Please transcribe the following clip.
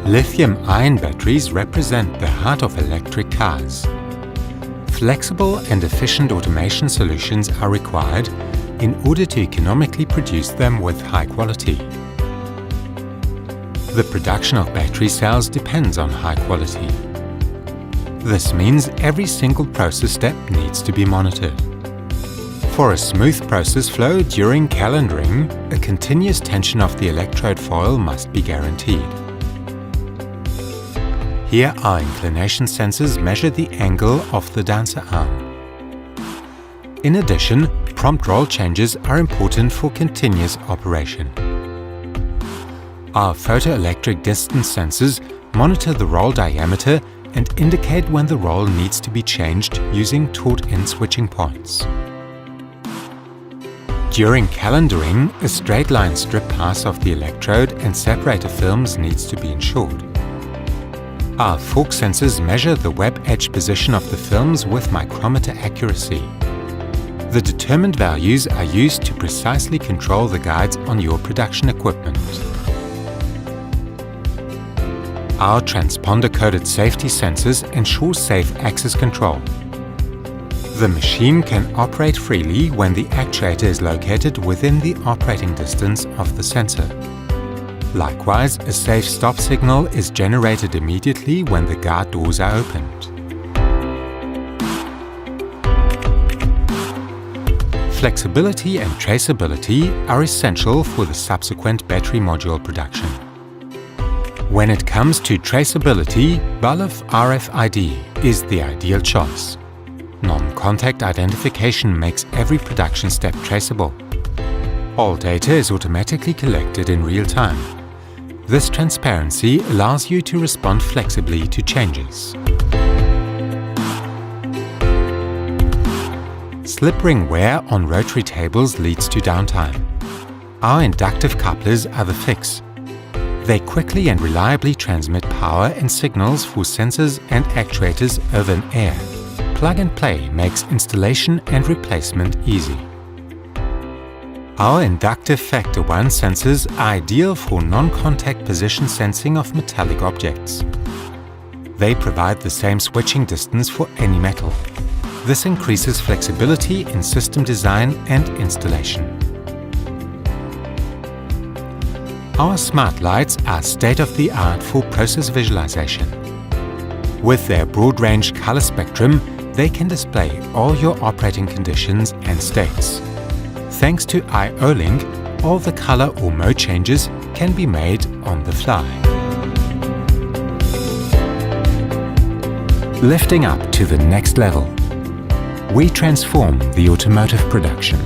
Lithium-ion batteries represent the heart of electric cars. Flexible and efficient automation solutions are required in order to economically produce them with high quality. The production of battery cells depends on high quality. This means every single process step needs to be monitored. For a smooth process flow during calendering, a continuous tension of the electrode foil must be guaranteed. Here our inclination sensors measure the angle of the dancer arm. In addition, prompt roll changes are important for continuous operation. Our photoelectric distance sensors monitor the roll diameter and indicate when the roll needs to be changed using taught-in switching points. During calendering, a straight line strip pass of the electrode and separator films needs to be ensured. Our fork sensors measure the web edge position of the films with micrometer accuracy. The determined values are used to precisely control the guides on your production equipment. Our transponder-coded safety sensors ensure safe access control. The machine can operate freely when the actuator is located within the operating distance of the sensor. Likewise, a safe stop signal is generated immediately when the guard doors are opened. Flexibility and traceability are essential for the subsequent battery module production. When it comes to traceability, Bullough RFID is the ideal choice. Non-contact identification makes every production step traceable. All data is automatically collected in real time. This transparency allows you to respond flexibly to changes. Slip ring wear on rotary tables leads to downtime. Our inductive couplers are the fix. They quickly and reliably transmit power and signals for sensors and actuators over an air. Plug and play makes installation and replacement easy. Our inductive factor 1 sensors are ideal for non-contact position sensing of metallic objects. They provide the same switching distance for any metal. This increases flexibility in system design and installation. Our smart lights are state-of-the-art for process visualization. With their broad-range color spectrum, they can display all your operating conditions and states. Thanks to I/O-Link, all the color or mode changes can be made on the fly. Lifting up to the next level. We transform the automotive production.